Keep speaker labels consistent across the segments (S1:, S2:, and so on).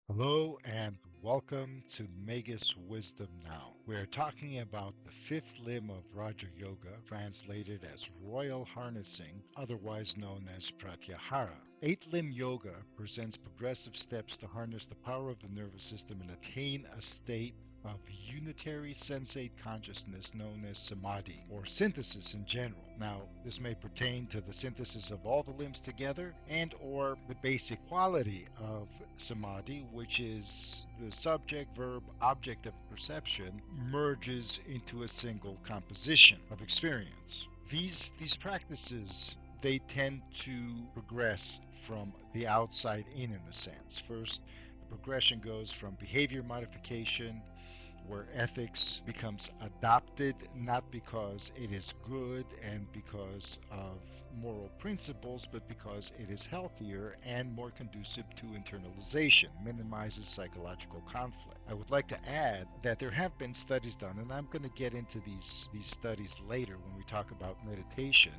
S1: Hello and welcome to Magus Wisdom Now. We're talking about the fifth limb of Raja Yoga, translated as royal harnessing, otherwise known as pratyahara. Eight limb yoga presents progressive steps to harness the power of the nervous system and attain a state of unitary sensate consciousness known as samadhi, or synthesis in general. Now, this may pertain to the synthesis of all the limbs together and or the basic quality of samadhi, which is the subject, verb, object of perception merges into a single composition of experience. These practices, they tend to progress from the outside in a sense. First, the progression goes from behavior modification, where ethics becomes adopted not because it is good and because of moral principles, but because it is healthier and more conducive to internalization, minimizes psychological conflict. I would like to add that there have been studies done, and I'm going to get into these studies later when we talk about meditation,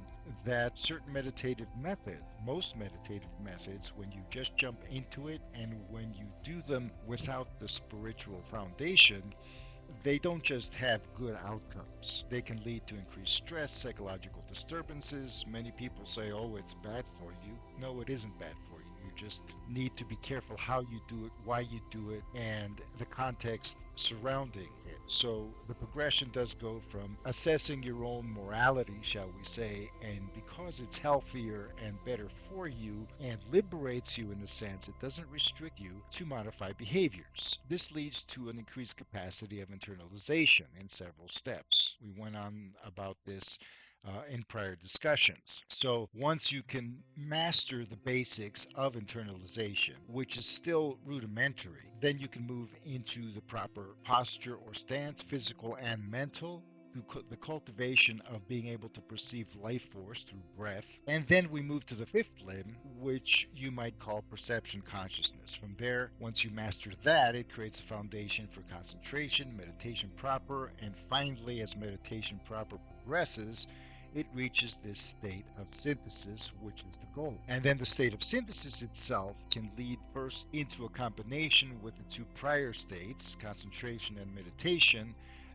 S1: that certain meditative methods, most meditative methods, when you just jump into it and when you do them without the spiritual foundation, they don't just have good outcomes. They can lead to increased stress, psychological disturbances. Many people say, oh, it's bad for you. No, it isn't bad for you. You just need to be careful how you do it, why you do it, and the context surrounding it. So the progression does go from assessing your own morality, shall we say, and because it's healthier and better for you and liberates you in the sense it doesn't restrict you, to modify behaviors. This leads to an increased capacity of internalization in several steps. We went on about this in prior discussions. So, once you can master the basics of internalization, which is still rudimentary, then you can move into the proper posture or stance, physical and mental, through the cultivation of being able to perceive life force through breath. And then we move to the fifth limb, which you might call perception consciousness. From there, once you master that, it creates a foundation for concentration, meditation proper, and finally, as meditation proper progresses, it reaches this state of synthesis, which is the goal. And then the state of synthesis itself can lead first into a combination with the two prior states, concentration and meditation,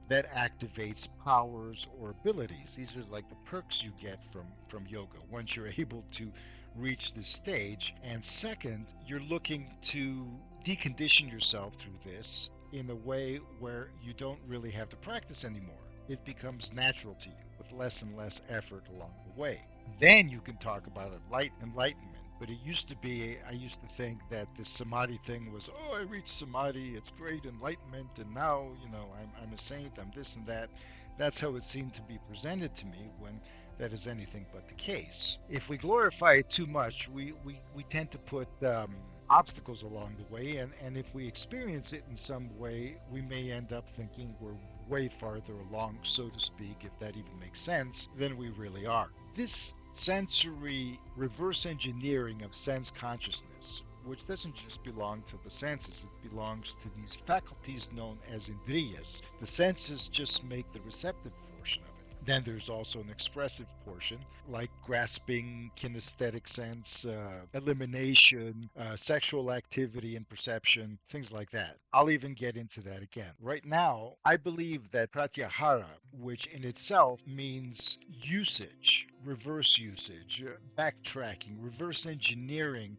S1: that activates powers or abilities. These are like the perks you get from yoga once you're able to reach this stage. And second, you're looking to decondition yourself through this in a way where you don't really have to practice anymore. It becomes natural to you with less and less effort along the way. Then you can talk about enlightenment. But it used to be, I used to think that this samadhi thing was, oh, I reached samadhi, it's great enlightenment, and now, I'm a saint, I'm this and that. That's how it seemed to be presented to me when that is anything but the case. If we glorify it too much, we tend to put obstacles along the way, and if we experience it in some way, we may end up thinking we're way farther along, so to speak, if that even makes sense, than we really are. This sensory reverse engineering of sense consciousness, which doesn't just belong to the senses, it belongs to these faculties known as Indriyas. The senses just make the receptive portion of it. Then there's also an expressive portion, like grasping, kinesthetic sense, elimination, sexual activity and perception, things like that. I'll even get into that again. Right now, I believe that pratyahara, which in itself means usage, reverse usage, backtracking, reverse engineering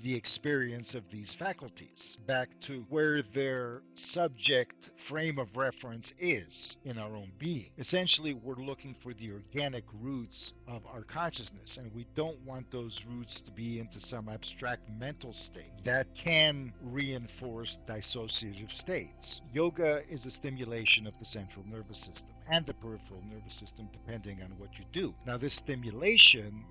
S1: the experience of these faculties back to where their subject frame of reference is in our own being. Essentially, we're looking for the organic roots of our consciousness, and we don't want those roots to be into some abstract mental state that can reinforce dissociative states. Yoga is a stimulation of the central nervous system and the peripheral nervous system, depending on what you do. Now, this stimulation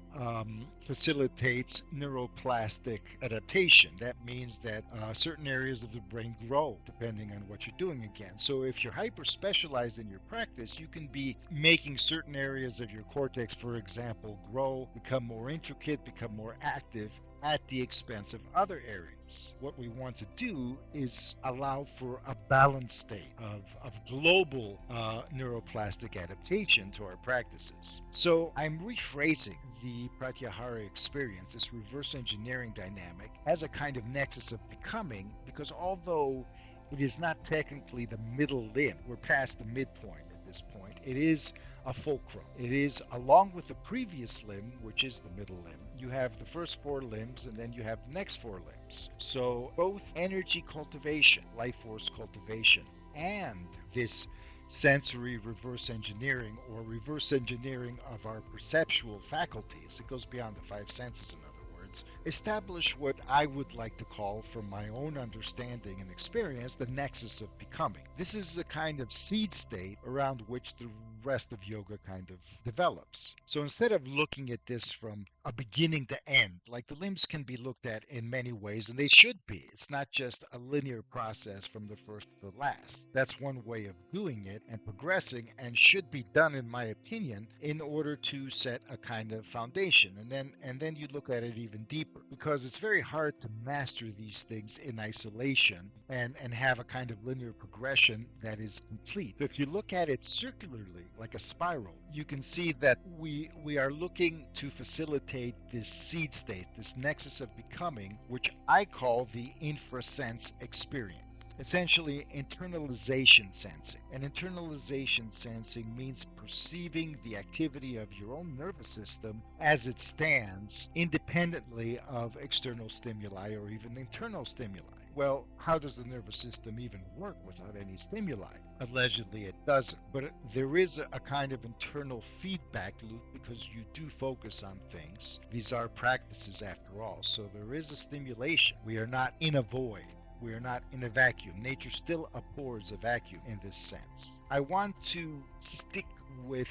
S1: facilitates neuroplastic adaptation. That means that certain areas of the brain grow depending on what you're doing again. So, if you're hyper specialized in your practice, you can be making certain areas of your cortex, for example, grow, become more intricate, become more active at the expense of other areas. What we want to do is allow for a balanced state of global neuroplastic adaptation to our practices. So I'm rephrasing the Pratyahara experience, this reverse engineering dynamic, as a kind of nexus of becoming, because although it is not technically the middle limb, we're past the midpoint at this point, it is a fulcrum. It is, along with the previous limb, which is the middle limb, you have the first four limbs and then you have the next four limbs. So both energy cultivation, life force cultivation, and this sensory reverse engineering, or reverse engineering of our perceptual faculties, it goes beyond the five senses, in other words, establish what I would like to call, from my own understanding and experience, the nexus of becoming. This is a kind of seed state around which the rest of yoga kind of develops. So instead of looking at this from a beginning to end, like the limbs can be looked at in many ways, and they should be. It's not just a linear process from the first to the last. That's one way of doing it and progressing, and should be done, in my opinion, in order to set a kind of foundation. And then you look at it even deeper, because it's very hard to master these things in isolation and have a kind of linear progression that is complete. So if you look at it circularly, like a spiral, you can see that we are looking to facilitate this seed state, this nexus of becoming, which I call the Infra-Sense experience. Essentially, internalization sensing. And internalization sensing means perceiving the activity of your own nervous system as it stands, independently of external stimuli or even internal stimuli. Well, how does the nervous system even work without any stimuli? Allegedly it doesn't, but there is a kind of internal feedback loop, because you do focus on things. These are practices after all, so there is a stimulation. We are not in a void. We are not in a vacuum. Nature still abhors a vacuum in this sense. I want to stick with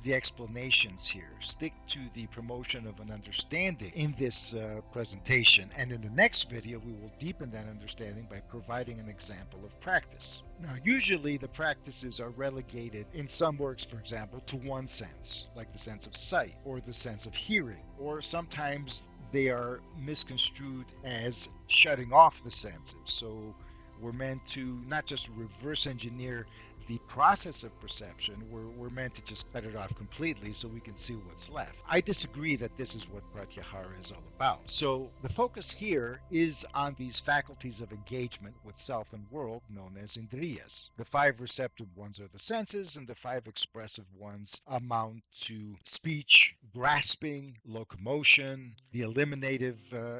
S1: the explanations here, stick to the promotion of an understanding in this presentation, and in the next video we will deepen that understanding by providing an example of practice. Now, usually the practices are relegated in some works, for example, to one sense, like the sense of sight or the sense of hearing, or sometimes they are misconstrued as shutting off the senses. So we're meant to not just reverse engineer the process of perception, we're meant to just cut it off completely so we can see what's left. I disagree that this is what Pratyahara is all about. So the focus here is on these faculties of engagement with self and world known as Indriyas. The five receptive ones are the senses, and the five expressive ones amount to speech, grasping, locomotion, the eliminative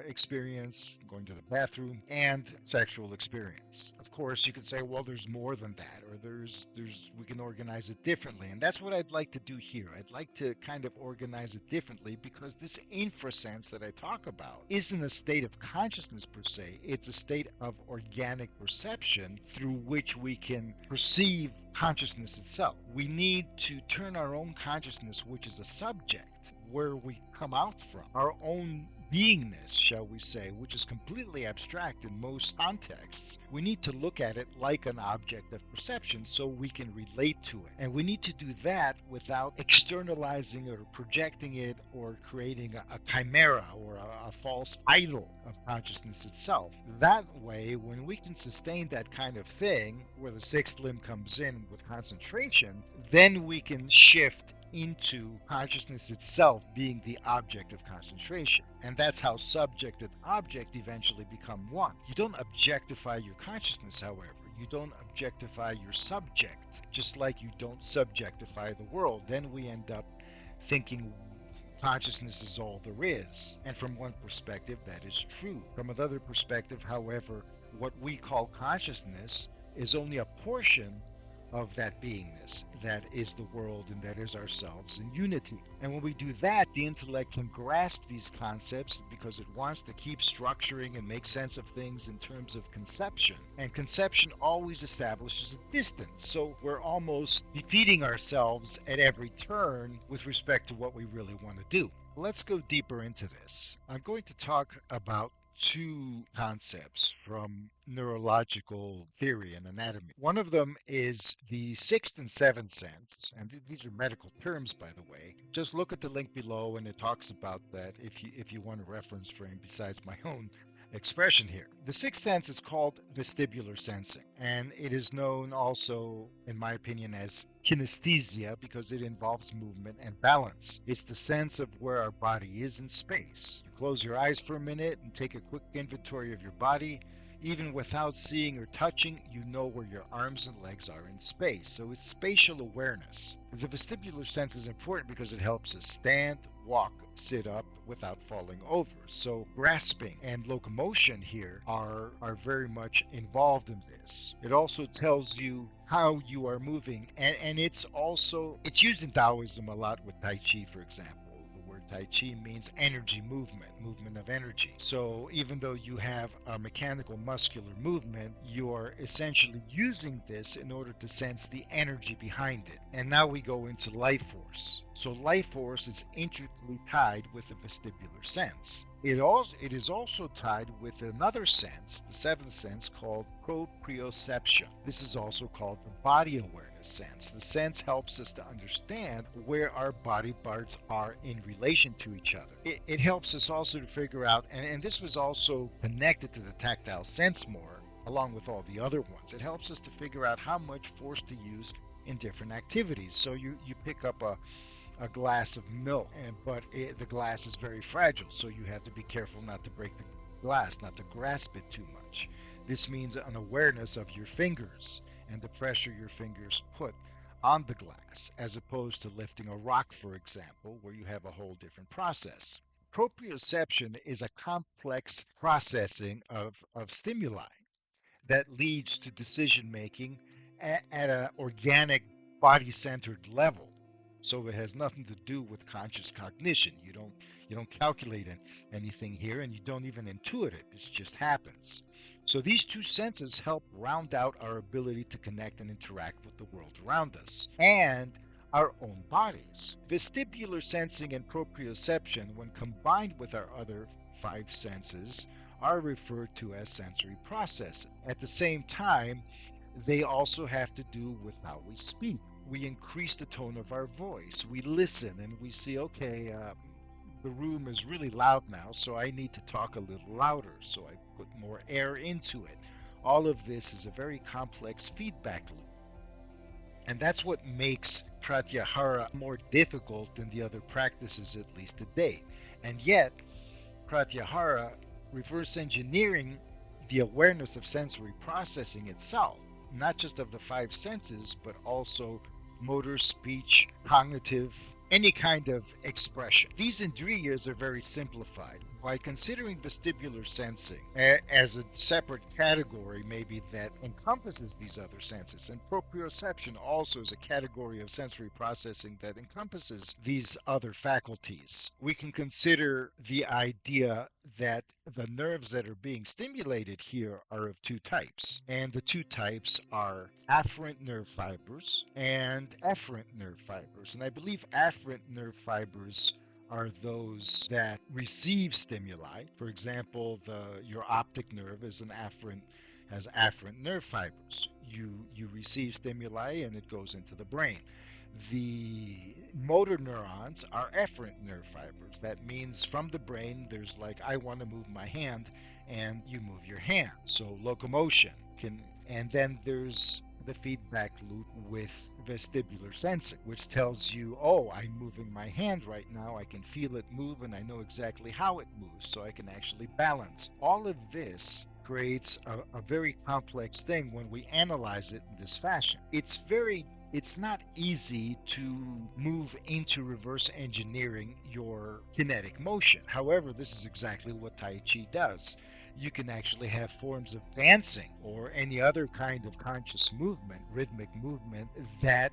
S1: experience, going to the bathroom, and sexual experience. Of course, you could say, well, there's more than that, or we can organize it differently, and that's what I'd like to do here. I'd like to kind of organize it differently, because this infrasense that I talk about isn't a state of consciousness per se. It's a state of organic perception through which we can perceive consciousness itself. We need to turn our own consciousness, which is a subject, where we come out from, our own beingness, shall we say, which is completely abstract in most contexts. We need to look at it like an object of perception so we can relate to it. And we need to do that without externalizing or projecting it or creating a chimera or a false idol of consciousness itself. That way, when we can sustain that kind of thing, where the sixth limb comes in with concentration, then we can shift into consciousness itself being the object of concentration. And that's how subject and object eventually become one. You don't objectify your consciousness, however. You don't objectify your subject, just like you don't subjectify the world. Then we end up thinking consciousness is all there is. And from one perspective, that is true. From another perspective, however, what we call consciousness is only a portion of that beingness that is the world and that is ourselves in unity. And when we do that, the intellect can grasp these concepts because it wants to keep structuring and make sense of things in terms of conception. And conception always establishes a distance, so we're almost defeating ourselves at every turn with respect to what we really want to do. Let's go deeper into this. I'm going to talk about two concepts from neurological theory and anatomy. One of them is the sixth and seventh sense, and these are medical terms, by the way. Just look at the link below, and it talks about that if you want a reference frame besides my own expression here. The sixth sense is called vestibular sensing, and it is known also, in my opinion, as kinesthesia because it involves movement and balance. It's the sense of where our body is in space. You close your eyes for a minute and take a quick inventory of your body. Even without seeing or touching, you know where your arms and legs are in space. So it's spatial awareness. The vestibular sense is important because it helps us stand, walk, sit up without falling over. So grasping and locomotion here are very much involved in this. It also tells you how you are moving, and it's used in Taoism a lot with Tai Chi, for example. Tai Chi means energy movement of energy. So even though you have a mechanical muscular movement, you are essentially using this in order to sense the energy behind it. And now we go into life force. So life force is intricately tied with the vestibular sense. It is also tied with another sense, the seventh sense, called proprioception. This is also called the body awareness sense. The sense helps us to understand where our body parts are in relation to each other. It helps us also to figure out, and this was also connected to the tactile sense more, along with all the other ones. It helps us to figure out how much force to use in different activities. So you pick up a glass of milk, but the glass is very fragile, so you have to be careful not to break the glass, not to grasp it too much. This means an awareness of your fingers and the pressure your fingers put on the glass, as opposed to lifting a rock, for example, where you have a whole different process. Proprioception is a complex processing of stimuli that leads to decision making at an organic body-centered level. So it has nothing to do with conscious cognition. You don't calculate anything here, and you don't even intuit it. It just happens. So these two senses help round out our ability to connect and interact with the world around us and our own bodies. Vestibular sensing and proprioception, when combined with our other five senses, are referred to as sensory processing. At the same time, they also have to do with how we speak. We increase the tone of our voice. We listen and we see, okay, the room is really loud now, so I need to talk a little louder, so I put more air into it. All of this is a very complex feedback loop. And that's what makes pratyahara more difficult than the other practices, at least to date. And yet, pratyahara reverse engineering the awareness of sensory processing itself, not just of the five senses, but also motor, speech, cognitive, any kind of expression. These Indriyas are very simplified. By considering vestibular sensing as a separate category, maybe that encompasses these other senses, and proprioception also is a category of sensory processing that encompasses these other faculties, we can consider the idea that the nerves that are being stimulated here are of two types, and the two types are afferent nerve fibers and efferent nerve fibers. And I believe afferent nerve fibers are those that receive stimuli. For example, your optic nerve has afferent nerve fibers. You receive stimuli and it goes into the brain. The motor neurons are efferent nerve fibers. That means from the brain, there's like, I want to move my hand, and you move your hand. So locomotion and then there's the feedback loop with vestibular sensing, which tells you, oh, I'm moving my hand right now, I can feel it move, and I know exactly how it moves, so I can actually balance. All of this creates a very complex thing when we analyze it in this fashion. It's not easy to move into reverse engineering your kinetic motion. However, this is exactly what Tai Chi does. You can actually have forms of dancing or any other kind of conscious movement, rhythmic movement, that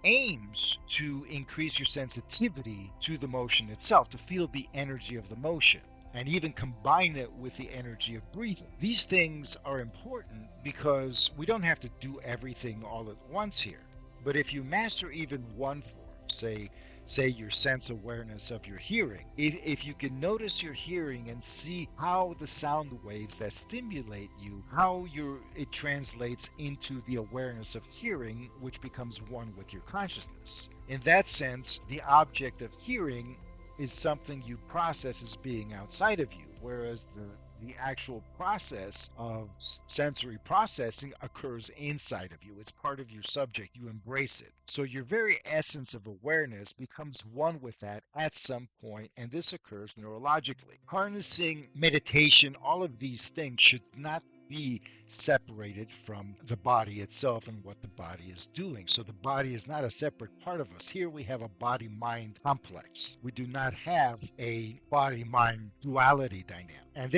S1: aims to increase your sensitivity to the motion itself, to feel the energy of the motion, and even combine it with the energy of breathing. These things are important because we don't have to do everything all at once here. But if you master even one form, say say, your sense awareness of your hearing. If you can notice your hearing and see how the sound waves that stimulate you, how it translates into the awareness of hearing, which becomes one with your consciousness. In that sense, the object of hearing is something you process as being outside of you, whereas the actual process of sensory processing occurs inside of you. It's part of your subject. You embrace it. So your very essence of awareness becomes one with that at some point, and this occurs neurologically. Harnessing, meditation, all of these things should not be separated from the body itself and what the body is doing. So the body is not a separate part of us. Here we have a body-mind complex. We do not have a body-mind duality dynamic. And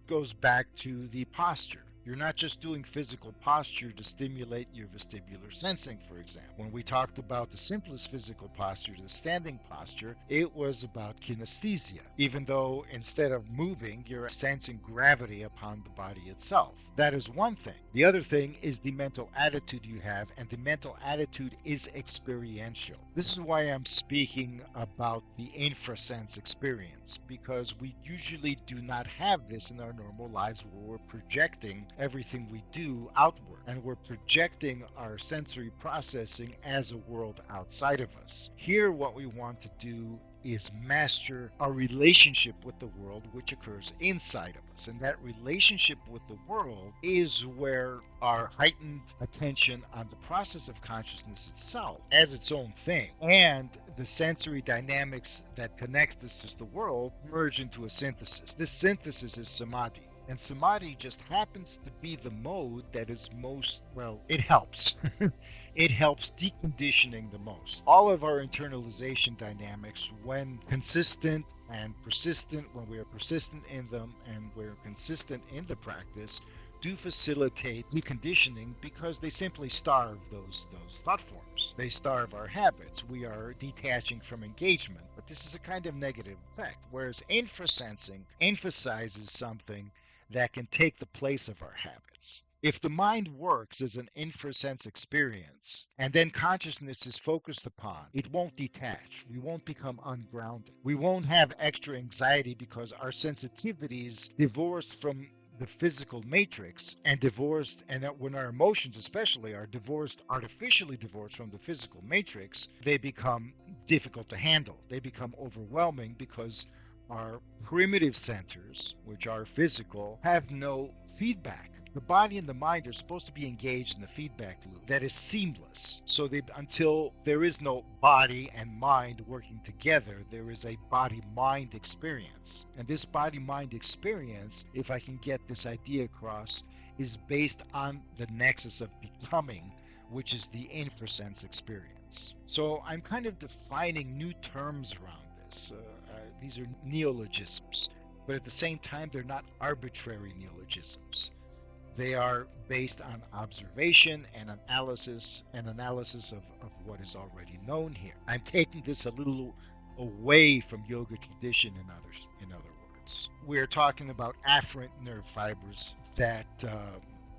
S1: goes back to the posture. You're not just doing physical posture to stimulate your vestibular sensing, for example. When we talked about the simplest physical posture, the standing posture, it was about kinesthesia, even though instead of moving, you're sensing gravity upon the body itself. That is one thing. The other thing is the mental attitude you have, and the mental attitude is experiential. This is why I'm speaking about the infra-sense experience, because we usually do not have this in our normal lives, where we're projecting everything we do outward, and we're projecting our sensory processing as a world outside of us. Here, what we want to do is master our relationship with the world, which occurs inside of us. And that relationship with the world is where our heightened attention on the process of consciousness itself as its own thing, and the sensory dynamics that connect us to the world, merge into a synthesis. This synthesis is samadhi. And samadhi just happens to be the mode that is most, well, it helps. It helps deconditioning the most. All of our internalization dynamics, when consistent and persistent, when we are persistent in them and we're consistent in the practice, do facilitate deconditioning, because they simply starve those thought forms. They starve our habits. We are detaching from engagement. But this is a kind of negative effect. Whereas infrasensing emphasizes something that can take the place of our habits. If the mind works as an infrasense experience, and then consciousness is focused upon, it won't detach. We won't become ungrounded. We won't have extra anxiety because our sensitivities divorced from the physical matrix, and when our emotions especially are artificially divorced from the physical matrix, they become difficult to handle. They become overwhelming, because our primitive centers, which are physical, have no feedback. The body and the mind are supposed to be engaged in the feedback loop that is seamless. So until there is no body and mind working together, there is a body-mind experience. And this body-mind experience, if I can get this idea across, is based on the nexus of becoming, which is the infrasense experience. So I'm kind of defining new terms around this. These are neologisms, but at the same time, they're not arbitrary neologisms. They are based on observation and analysis of what is already known here. I'm taking this a little away from yoga tradition, in other words. We're talking about afferent nerve fibers that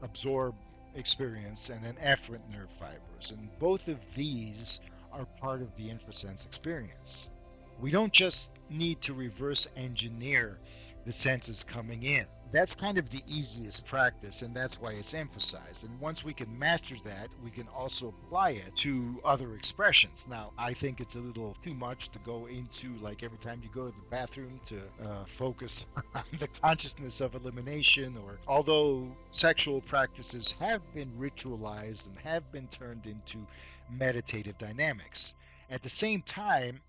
S1: absorb experience, and then efferent nerve fibers. And both of these are part of the infrasense experience. We don't just need to reverse engineer the senses coming in. That's kind of the easiest practice, and that's why it's emphasized. And once we can master that, we can also apply it to other expressions. Now, I think it's a little too much to go into, like, every time you go to the bathroom to focus on the consciousness of elimination, or although sexual practices have been ritualized and have been turned into meditative dynamics. At the same time,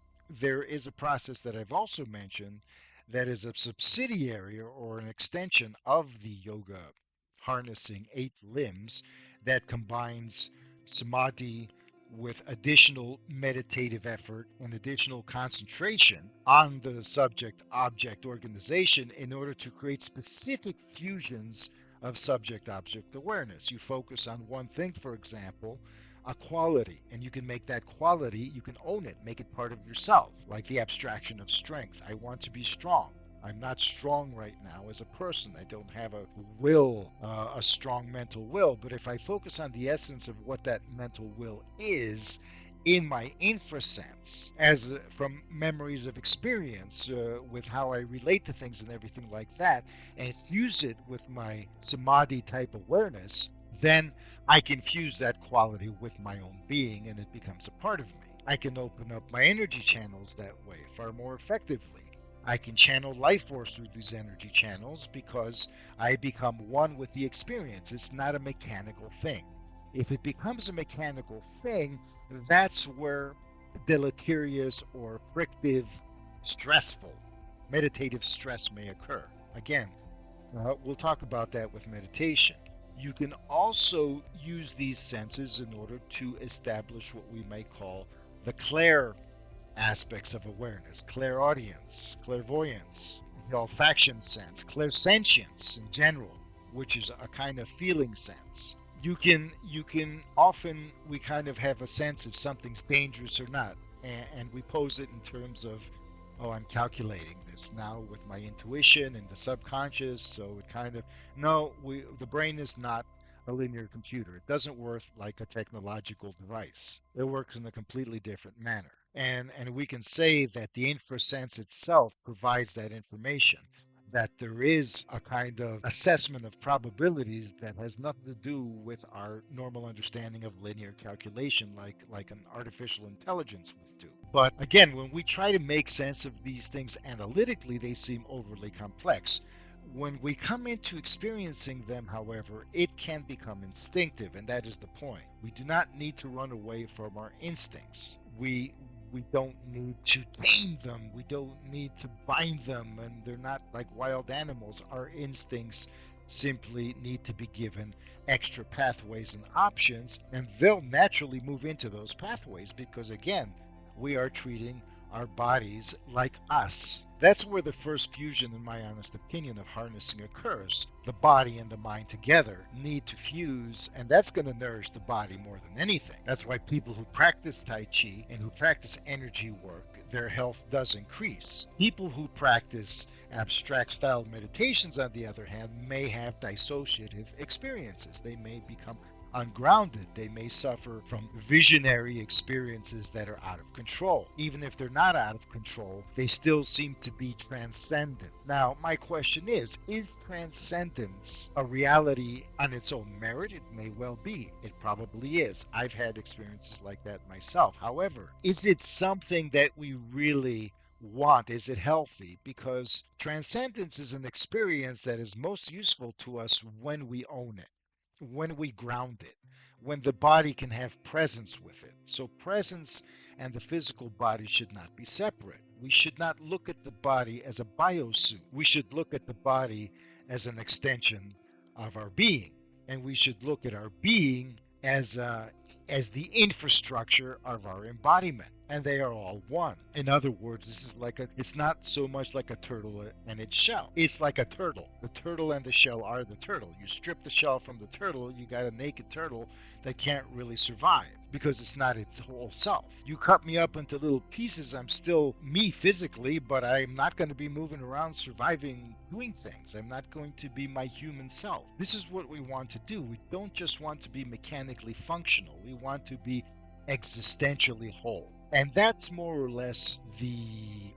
S1: there is a process that I've also mentioned that is a subsidiary or an extension of the yoga harnessing 8 limbs, that combines samadhi with additional meditative effort and additional concentration on the subject-object organization in order to create specific fusions of subject-object awareness. You focus on one thing, for example, a quality, and you can make that quality, you can own it, make it part of yourself, like the abstraction of strength. I want to be strong. I'm not strong right now as a person. I don't have a will, a strong mental will, but if I focus on the essence of what that mental will is, in my infrasense, as from memories of experience with how I relate to things and everything like that, and fuse it with my samadhi type awareness, then I can fuse that quality with my own being and it becomes a part of me. I can open up my energy channels that way far more effectively. I can channel life force through these energy channels because I become one with the experience. It's not a mechanical thing. If it becomes a mechanical thing, that's where deleterious or frictive, stressful, meditative stress may occur. Again, we'll talk about that with meditation. You can also use these senses in order to establish what we might call the clair aspects of awareness: clairaudience, clairvoyance, the olfaction sense, clairsentience in general, which is a kind of feeling sense. You can often, we kind of have a sense if something's dangerous or not, and we pose it in terms of, oh, I'm calculating this now with my intuition and the subconscious. So it kind of, no, the brain is not a linear computer. It doesn't work like a technological device. It works in a completely different manner. And we can say that the infrasense itself provides that information, that there is a kind of assessment of probabilities that has nothing to do with our normal understanding of linear calculation, like an artificial intelligence would do. But again, when we try to make sense of these things analytically, they seem overly complex. When we come into experiencing them, however, it can become instinctive, and that is the point. We do not need to run away from our instincts. We don't need to tame them. We don't need to bind them, and they're not like wild animals. Our instincts simply need to be given extra pathways and options, and they'll naturally move into those pathways because, again, we are treating our bodies like us. That's where the first fusion, in my honest opinion, of harnessing occurs. The body and the mind together need to fuse, and that's going to nourish the body more than anything. That's why people who practice Tai Chi and who practice energy work, their health does increase. People who practice abstract style meditations, on the other hand, may have dissociative experiences. They may become ungrounded. They may suffer from visionary experiences that are out of control. Even if they're not out of control, they still seem to be transcendent. Now, my question is transcendence a reality on its own merit? It may well be. It probably is. I've had experiences like that myself. However, is it something that we really want? Is it healthy? Because transcendence is an experience that is most useful to us when we own it, when we ground it, when the body can have presence with it. So, presence and the physical body should not be separate. We should not look at the body as a biosuit. We should look at the body as an extension of our being. And we should look at our being as the infrastructure of our embodiment, and they are all one. In other words, this is like it's not so much like a turtle and its shell. It's like a turtle. The turtle and the shell are the turtle. You strip the shell from the turtle, you got a naked turtle that can't really survive because it's not its whole self. You cut me up into little pieces, I'm still me physically, but I'm not going to be moving around surviving doing things. I'm not going to be my human self. This is what we want to do. We don't just want to be mechanically functional. We want to be existentially whole. And that's more or less the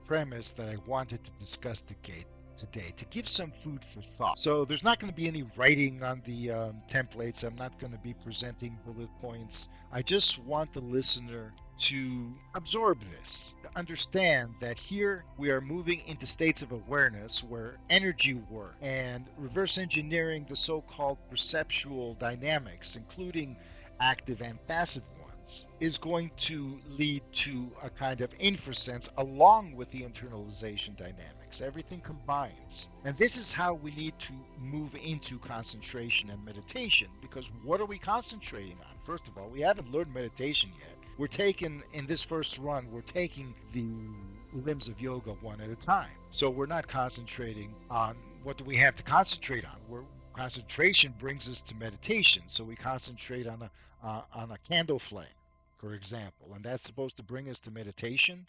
S1: premise that I wanted to discuss today, to give some food for thought. So there's not going to be any writing on the templates. I'm not going to be presenting bullet points. I just want the listener to absorb this, to understand that here we are moving into states of awareness where energy work and reverse engineering the so-called perceptual dynamics, including active and passive ones, is going to lead to a kind of infrasense along with the internalization dynamics. Everything combines. And this is how we need to move into concentration and meditation, because what are we concentrating on? First of all, we haven't learned meditation yet. We're taking, in this first run, we're taking the limbs of yoga one at a time. So we're not concentrating on what do we have to concentrate on. Concentration brings us to meditation. So we concentrate on a candle flame, for example, and that's supposed to bring us to meditation.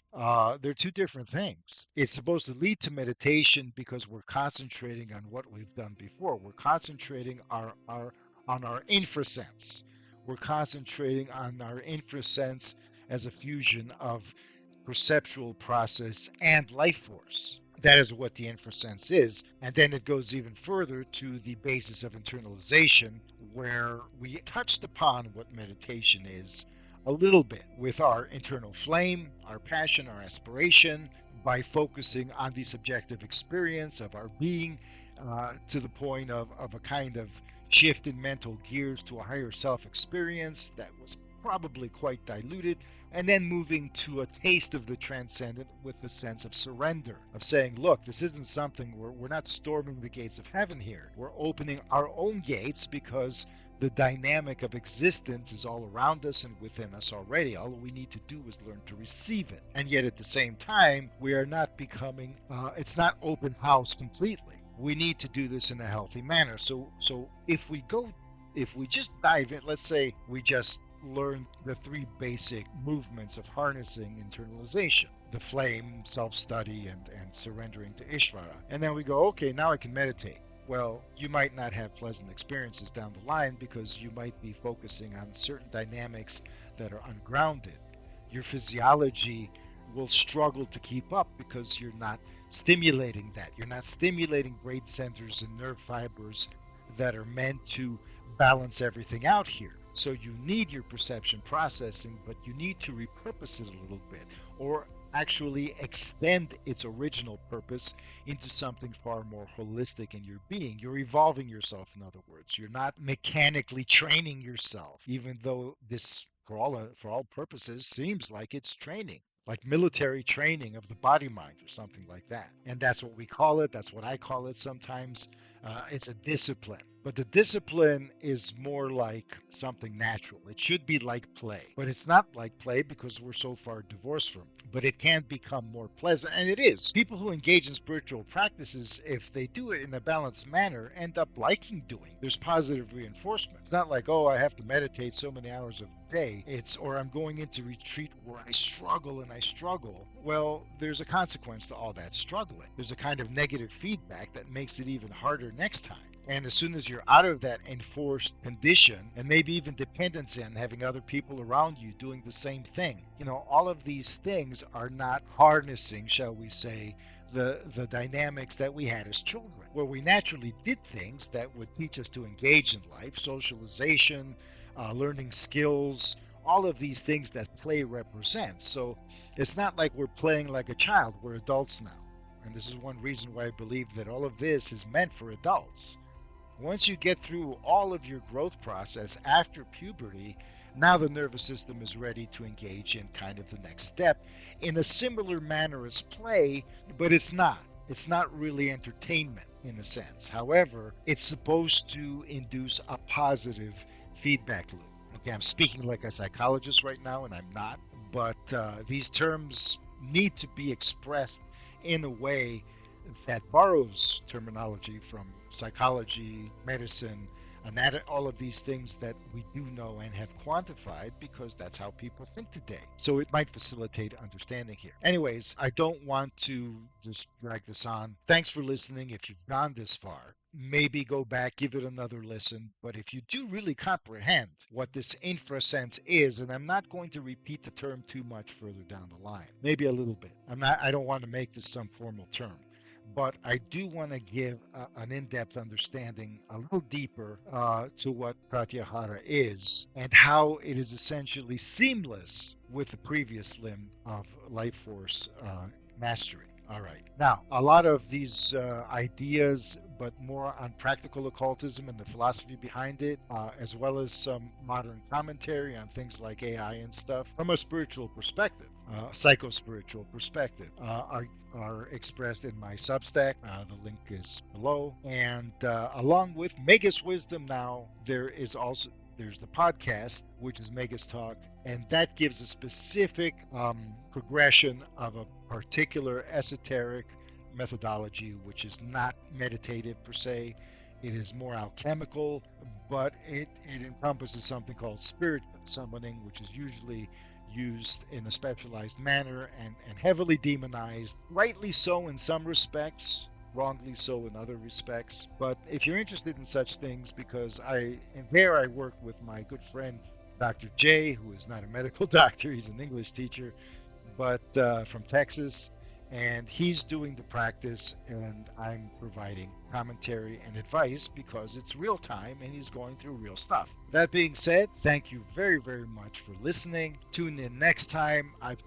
S1: They're two different things. It's supposed to lead to meditation because we're concentrating on what we've done before. We're concentrating on our infrasense. We're concentrating on our infrasense as a fusion of perceptual process and life force. That is what the infrasense is. And then it goes even further to the basis of internalization, where we touched upon what meditation is a little bit with our internal flame, our passion, our aspiration, by focusing on the subjective experience of our being to the point of a kind of shift in mental gears to a higher self experience that was probably quite diluted, and then moving to a taste of the transcendent with the sense of surrender, of saying, look, this isn't something we're not storming the gates of heaven here. We're opening our own gates because the dynamic of existence is all around us and within us already. All we need to do is learn to receive it. And yet at the same time, we are not becoming, it's not open house completely. We need to do this in a healthy manner. So if we just dive in, let's say we just learn the three basic movements of harnessing internalization: the flame, self-study, and surrendering to Ishvara. And then we go, okay, now I can meditate. Well, you might not have pleasant experiences down the line because you might be focusing on certain dynamics that are ungrounded. Your physiology will struggle to keep up because you're not stimulating that. You're not stimulating brain centers and nerve fibers that are meant to balance everything out here. So you need your perception processing, but you need to repurpose it a little bit, or actually extend its original purpose into something far more holistic in your being. You're evolving yourself, in other words. You're not mechanically training yourself, even though this, for all purposes, seems like it's training, like military training of the body mind or something like that. And that's what we call it. That's what I call it sometimes. It's a discipline. But the discipline is more like something natural. It should be like play. But it's not like play because we're so far divorced from it. But it can become more pleasant. And it is. People who engage in spiritual practices, if they do it in a balanced manner, end up liking doing. There's positive reinforcement. It's not like, oh, I have to meditate so many hours of the day. It's, or I'm going into retreat where I struggle and I struggle. Well, there's a consequence to all that struggling. There's a kind of negative feedback that makes it even harder next time. And as soon as you're out of that enforced condition, and maybe even dependency on having other people around you doing the same thing, all of these things are not harnessing, shall we say, the dynamics that we had as children, where we naturally did things that would teach us to engage in life: socialization, learning skills, all of these things that play represents. So it's not like we're playing like a child. We're adults now. And this is one reason why I believe that all of this is meant for adults. Once you get through all of your growth process after puberty, now the nervous system is ready to engage in kind of the next step in a similar manner as play, but it's not. It's not really entertainment in a sense. However, it's supposed to induce a positive feedback loop. Okay, I'm speaking like a psychologist right now, and I'm not, but these terms need to be expressed in a way that borrows terminology from psychology, medicine, and all of these things that we do know and have quantified, because that's how people think today. So it might facilitate understanding here. Anyways, I don't want to just drag this on. Thanks for listening. If you've gone this far, maybe go back, give it another listen. But if you do really comprehend what this infra-sense is, and I'm not going to repeat the term too much further down the line, maybe a little bit. I don't want to make this some formal term, but I do want to give an in-depth understanding a little deeper to what pratyahara is and how it is essentially seamless with the previous limb of life force mastery. All right. Now, a lot of these ideas, but more on practical occultism and the philosophy behind it, as well as some modern commentary on things like AI and stuff from a spiritual perspective, psycho-spiritual perspective, are expressed in my Substack. The link is below. And along with Magus Wisdom now, there's the podcast, which is Magus Talk, and that gives a specific progression of a particular esoteric methodology, which is not meditative per se. It is more alchemical, but it encompasses something called spirit summoning, which is usually used in a specialized manner and heavily demonized, rightly so in some respects, wrongly so in other respects. But if you're interested in such things, because I work with my good friend Dr. J, who is not a medical doctor, he's an English teacher, but from Texas, and he's doing the practice, and I'm providing commentary and advice because it's real time and he's going through real stuff. That being said, thank you very, very much for listening. Tune in next time. I've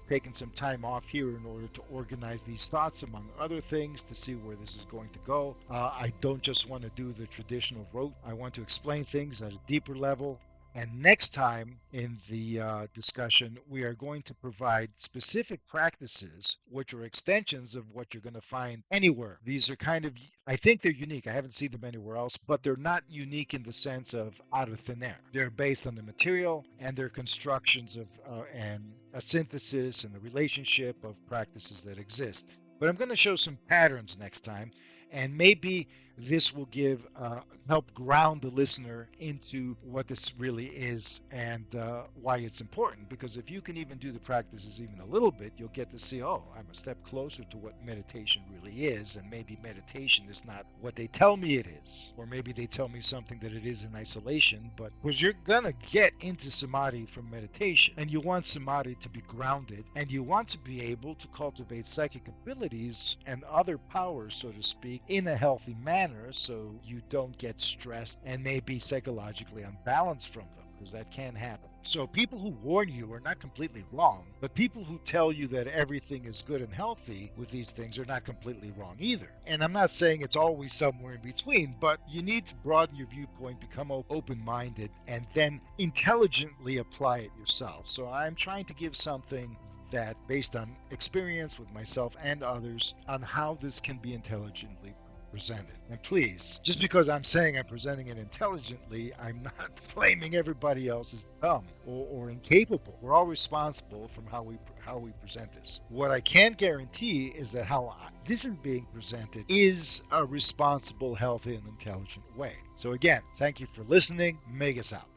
S1: taken some time off here in order to organize these thoughts, among other things, to see where this is going to go. I don't just want to do the traditional rote. I want to explain things at a deeper level. And next time in the discussion, we are going to provide specific practices, which are extensions of what you're going to find anywhere. These are kind of, I think they're unique. I haven't seen them anywhere else, but they're not unique in the sense of out of thin air. They're based on the material and they're constructions of and a synthesis and the relationship of practices that exist. But I'm going to show some patterns next time, and maybe this will give help ground the listener into what this really is and why it's important. Because if you can even do the practices even a little bit, you'll get to see, oh, I'm a step closer to what meditation really is, and maybe meditation is not what they tell me it is, or maybe they tell me something that it is in isolation. But because you're gonna get into samadhi from meditation, and you want samadhi to be grounded, and you want to be able to cultivate psychic abilities and other powers, so to speak, in a healthy manner, so you don't get stressed and maybe psychologically unbalanced from them, because that can happen. So people who warn you are not completely wrong, but people who tell you that everything is good and healthy with these things are not completely wrong either. And I'm not saying it's always somewhere in between, but you need to broaden your viewpoint, become open-minded, and then intelligently apply it yourself. So I'm trying to give something that, based on experience with myself and others, on how this can be intelligently presented. And please, just because I'm saying I'm presenting it intelligently, I'm not claiming everybody else is dumb or incapable. We're all responsible from how we present this. What I can guarantee is that this is being presented is a responsible, healthy, and intelligent way. So again, thank you for listening. Magus out.